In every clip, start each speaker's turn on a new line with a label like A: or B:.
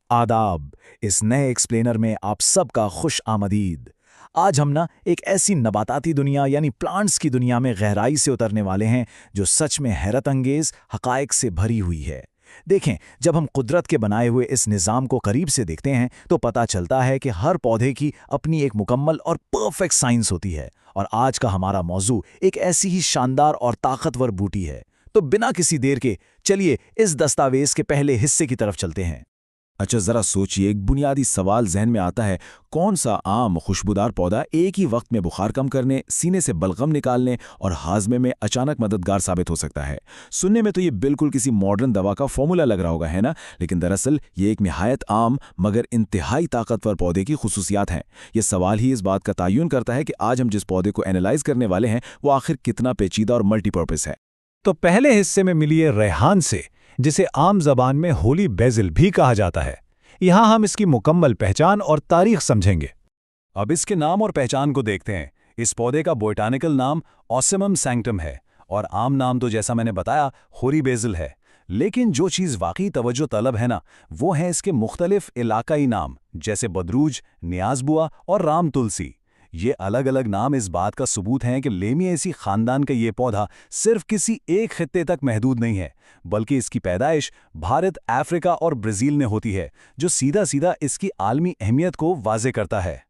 A: आदाब। इस नए एक्सप्लेनर में आप सबका खुश आमदीद। आज हम एक ऐसी नबाताती दुनिया यानी प्लांट्स की दुनिया में गहराई से उतरने वाले हैं जो सच में हैरत अंगेज हकायक से भरी हुई है। देखें, जब हम कुदरत के बनाए हुए इस निज़ाम को करीब से देखते हैं तो पता चलता है कि हर पौधे की अपनी एक मुकम्मल और परफेक्ट साइंस होती है। और आज का हमारा मौजू एक ऐसी ही शानदार और ताकतवर बूटी है। तो बिना किसी देर के चलिए इस दस्तावेज के पहले हिस्से की तरफ चलते हैं।
B: अच्छा, जरा सोचिए, एक बुनियादी सवाल जहन में आता है, कौन सा आम खुशबूदार पौधा एक ही वक्त में बुखार कम करने, सीने से बलगम निकालने और हाजमे में अचानक मददगार साबित हो सकता है। सुनने में तो ये बिल्कुल किसी मॉडर्न दवा का फॉर्मूला लग रहा होगा, है ना? लेकिन दरअसल ये एक निहायत आम मगर इंतहाई ताकतवर पौधे की खुसूसियात हैं। ये सवाल ही इस बात का तयन करता है कि आज हम जिस पौधे को एनालाइज करने वाले हैं वो आखिर कितना पेचीदा और मल्टीपर्पस है।
C: तो पहले हिस्से में मिलिए रेहान से, जिसे आम जबान में होली बेसिल भी कहा जाता है। यहाँ हम इसकी मुकम्मल पहचान और तारीख समझेंगे। अब इसके नाम और पहचान को देखते हैं। इस पौधे का बोटानिकल नाम ऑसिमम सैंक्टम है और आम नाम तो जैसा मैंने बताया होली बेसिल है। लेकिन जो चीज़ वाकई तवज्जो तलब है ना, वो है इसके मुख्तलिफ इलाकाई नाम, जैसे बदरूज, नियाज़बुआ और राम तुलसी। ये अलग अलग नाम इस बात का सबूत हैं कि लेमिएसी खानदान का ये पौधा सिर्फ किसी एक खित्ते तक महदूद नहीं है, बल्कि इसकी पैदाइश भारत, अफ्रीका और ब्राज़ील में होती है, जो सीधा सीधा इसकी आलमी अहमियत को वाज़े करता है।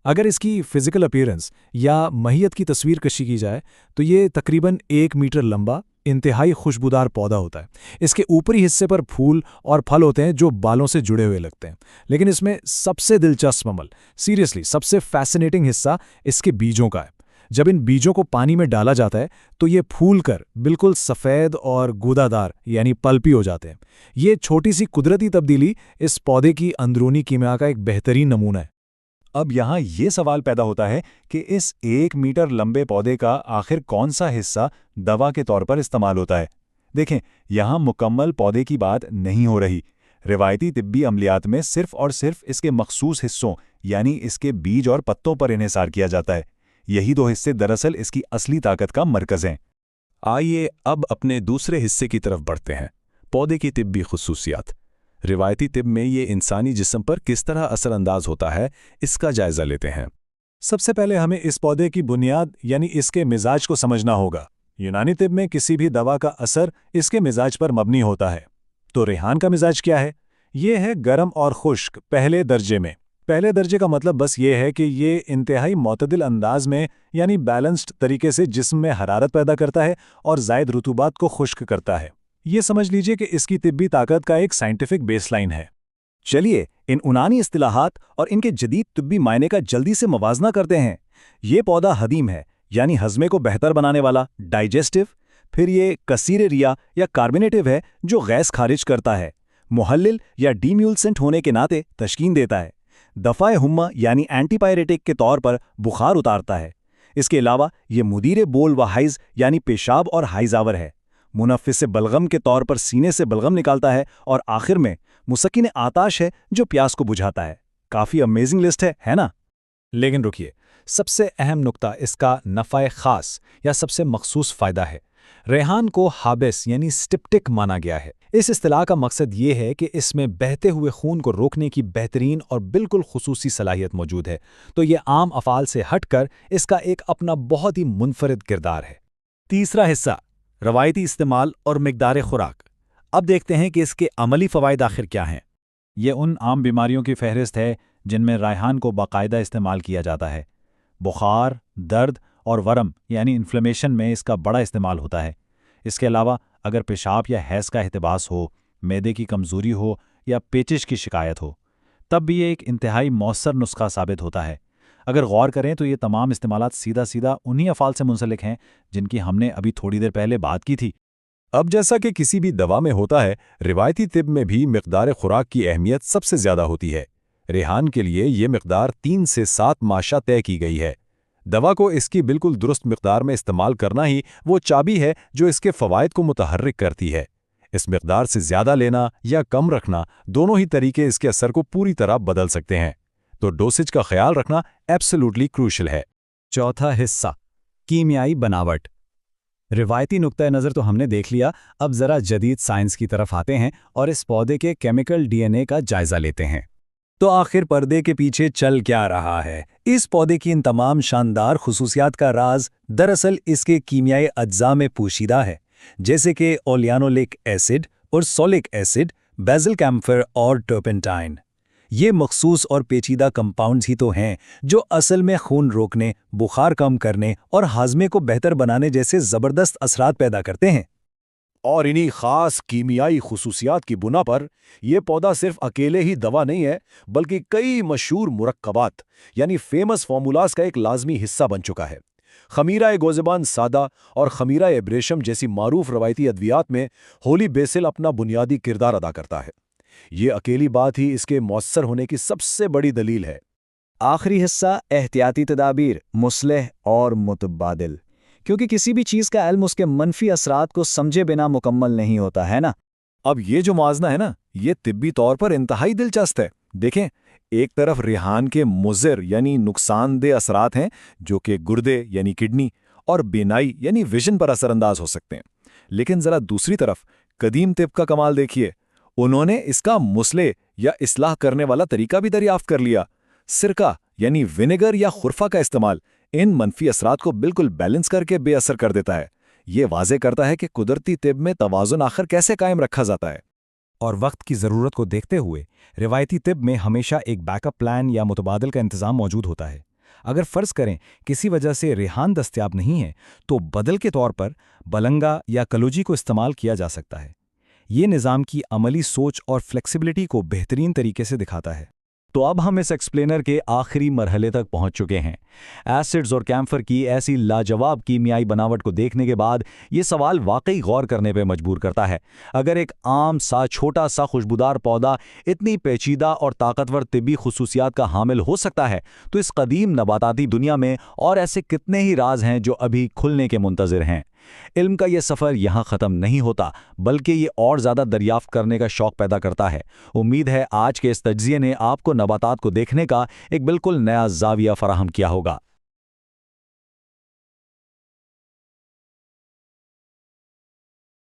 C: अगर इसकी फिजिकल अपीयरेंस या महियत की तस्वीर कशी की जाए तो ये तकरीबन 1 मीटर लंबा इंतहाई खुशबूदार पौधा होता है। इसके ऊपरी हिस्से पर फूल और फल होते हैं जो बालों से जुड़े हुए लगते हैं। लेकिन इसमें सबसे दिलचस्प अमल, सीरियसली सबसे फैसिनेटिंग हिस्सा इसके बीजों का है। जब इन बीजों को पानी में डाला जाता है तो ये फूल कर बिल्कुल सफ़ेद और गूदादार यानी पल्पी हो जाते हैं। ये छोटी सी कुदरती तब्दीली इस पौधे की अंदरूनी कीमिया का एक बेहतरीन नमूना है। अब यहाँ ये सवाल पैदा होता है कि इस 1 मीटर लंबे पौधे का आखिर कौन सा हिस्सा दवा के तौर पर इस्तेमाल होता है। देखें, यहाँ मुकम्मल पौधे की बात नहीं हो रही। रिवायती तिब्बी अमलियात में सिर्फ और सिर्फ इसके मखसूस हिस्सों यानी इसके बीज और पत्तों पर इन्हिसार किया जाता है। यही दो हिस्से दरअसल इसकी असली ताकत का मरकज़ हैं।
D: आइए अब अपने दूसरे हिस्से की तरफ बढ़ते हैं, पौधे की तिब्बी खुसूसियात। रिवायती तिब में ये इंसानी जिस्म पर किस तरह असरअंदाज होता है, इसका जायज़ा लेते हैं।
C: सबसे पहले हमें इस पौधे की बुनियाद यानी इसके मिजाज को समझना होगा। यूनानी तिब में किसी भी दवा का असर इसके मिजाज पर मबनी होता है। तो रेहान का मिजाज क्या है? ये है गर्म और खुश्क पहले दर्जे में। पहले दर्जे का मतलब बस ये है कि ये इंतहाई मोतदिल अंदाज में यानी बैलेंस्ड तरीके से जिस्म में हरारत पैदा करता है और ज़ायद रुतूबात को खुश्क करता है। ये समझ लीजिए कि इसकी तिब्बी ताकत का एक साइंटिफिक बेसलाइन है।
A: चलिए इन यूनानी इस्तिलाहात और इनके जदीद तिब्बी मायने का जल्दी से मवाजना करते हैं। ये पौधा हदीम है यानी हजमे को बेहतर बनाने वाला, डाइजेस्टिव। फिर ये कसीर रिया या कार्बोनेटिव है जो गैस खारिज करता है। मुहल्लिल या डीम्यूल्सेंट होने के नाते तश्कीन देता है। दफ़ाए हुम्मा यानी एंटीपायरेटिक के तौर पर बुखार उतारता है। इसके अलावा ये मुदीर बोल व हाइज यानी पेशाब और हाइजावर है। मुनफ़िस बलगम के तौर पर सीने से बलगम निकालता है और आखिर में मुसक्किन आताश है जो प्यास को बुझाता है। काफ़ी अमेजिंग लिस्ट है ना?
C: लेकिन रुकिए, सबसे अहम नुक्ता इसका नफ़ा ख़ास या सबसे मखसूस फ़ायदा है। रेहान को हाबिस यानी स्टिप्टिक माना गया है। इस इस्तिलाह का मकसद ये है कि इसमें बहते हुए खून को रोकने की बेहतरीन और बिल्कुल खुसूसी सलाहियत मौजूद है। तो ये आम अफ़ाल से हटकर इसका एक अपना बहुत ही मुनफरिद किरदार है।
A: तीसरा हिस्सा, रवायती इस्तेमाल और मिकदार खुराक। अब देखते हैं कि इसके अमली फ़वाइद आखिर क्या हैं।
B: ये उन आम बीमारियों की फहरिस्त है जिनमें रेहान को बाकायदा इस्तेमाल किया जाता है। बुखार, दर्द और वरम यानी इन्फ्लेमेशन में इसका बड़ा इस्तेमाल होता है। इसके अलावा अगर पेशाब या हैज़ का एहतबास हो, मैदे की कमज़ोरी हो या पेचिश की शिकायत हो, तब भी ये एक इंतहाई मौसर नुस्खा साबित होता है। अगर गौर करें तो ये तमाम इस्तेमालात सीधा सीधा उन्हीं अफ़ाल से मुंसलिक हैं जिनकी हमने अभी थोड़ी देर पहले बात की थी।
D: अब जैसा कि किसी भी दवा में होता है, रिवायती तिब में भी मिक़दार खुराक की अहमियत सबसे ज़्यादा होती है। रेहान के लिए ये मिक़दार 3 से 7 माशा तय की गई है। दवा को इसकी बिल्कुल दुरुस्त मिक़दार में इस्तेमाल करना ही वो चाबी है जो इसके फ़वाइद को मुतहर्रिक करती है। इस मिक़दार से ज़्यादा लेना या कम रखना, दोनों ही तरीके इसके असर को पूरी तरह बदल सकते हैं। तो डोसेज का ख्याल रखना एब्सोल्युटली क्रूशल है।
A: चौथा हिस्सा, कीमियाई बनावट।
C: روایتی نقطۂ نظر تو ہم نے دیکھ لیا، اب ذرا جدید سائنس کی طرف آتے ہیں اور اس پودے کے کیمیکل ڈی این اے کا جائزہ لیتے ہیں۔
A: تو آخر پردے کے پیچھے چل کیا رہا ہے؟ اس پودے کی ان تمام شاندار خصوصیات کا راز دراصل اس کے کیمیائی اجزاء میں پوشیدہ ہے، جیسے کہ اولینولک ایسڈ اور سولک ایسڈ، بیزل کیمفر اور ٹرپنٹائن۔ یہ مخصوص اور پیچیدہ کمپاؤنڈز ہی تو ہیں جو اصل میں خون روکنے، بخار کم کرنے اور ہاضمے کو بہتر بنانے جیسے زبردست اثرات پیدا کرتے ہیں۔
D: اور انہی خاص کیمیائی خصوصیات کی بنا پر یہ پودا صرف اکیلے ہی دوا نہیں ہے، بلکہ کئی مشہور مرکبات یعنی فیمس فارمولاز کا ایک لازمی حصہ بن چکا ہے۔ خمیرہ گوزبان سادہ اور خمیرہ ابریشم جیسی معروف روایتی ادویات میں ہولی بیسل اپنا بنیادی کردار ادا کرتا ہے۔ یہ اکیلی بات ہی اس کے مؤثر ہونے کی سب سے بڑی دلیل ہے۔
C: آخری حصہ احتیاطی تدابیر، مصلح اور متبادل، کیونکہ کسی بھی چیز کا علم اس کے منفی اثرات کو سمجھے بنا مکمل نہیں ہوتا ہے نا۔
D: اب یہ جو موازنہ ہے نا، یہ طبی طور پر انتہائی دلچسپ ہے۔ دیکھیں، ایک طرف ریحان کے مضر یعنی نقصان دہ اثرات ہیں جو کہ گردے یعنی کڈنی اور بینائی یعنی ویژن پر اثر انداز ہو سکتے ہیں، لیکن ذرا دوسری طرف قدیم طب کا کمال دیکھیے، انہوں نے اس کا مصلح یا اصلاح کرنے والا طریقہ بھی دریافت کر لیا۔ سرکہ یعنی ونیگر یا خرفہ کا استعمال ان منفی اثرات کو بالکل بیلنس کر کے بے اثر کر دیتا ہے۔ یہ واضح کرتا ہے کہ قدرتی طب میں توازن آخر کیسے قائم رکھا جاتا ہے۔
C: اور وقت کی ضرورت کو دیکھتے ہوئے روایتی طب میں ہمیشہ ایک بیک اپ پلان یا متبادل کا انتظام موجود ہوتا ہے۔ اگر فرض کریں کسی وجہ سے ریحان دستیاب نہیں ہے تو بدل کے طور پر بلنگا یا کلوجی کو استعمال کیا جا سکتا ہے۔ یہ نظام کی عملی سوچ اور فلیکسیبلٹی کو بہترین طریقے سے دکھاتا ہے۔ تو اب ہم اس ایکسپلینر کے آخری مرحلے تک پہنچ چکے ہیں۔ ایسڈز اور کیمفر کی ایسی لاجواب کیمیائی بناوٹ کو دیکھنے کے بعد یہ سوال واقعی غور کرنے پہ مجبور کرتا ہے۔ اگر ایک عام سا چھوٹا سا خوشبودار پودا اتنی پیچیدہ اور طاقتور طبی خصوصیات کا حامل ہو سکتا ہے تو اس قدیم نباتاتی دنیا میں اور ایسے کتنے ہی راز ہیں جو ابھی کھلنے کے منتظر ہیں۔ علم کا یہ سفر یہاں ختم نہیں ہوتا، بلکہ یہ اور زیادہ دریافت کرنے کا شوق پیدا کرتا ہے۔ امید ہے آج کے اس تجزیے نے آپ کو نباتات کو دیکھنے کا ایک بالکل نیا زاویہ فراہم کیا ہوگا۔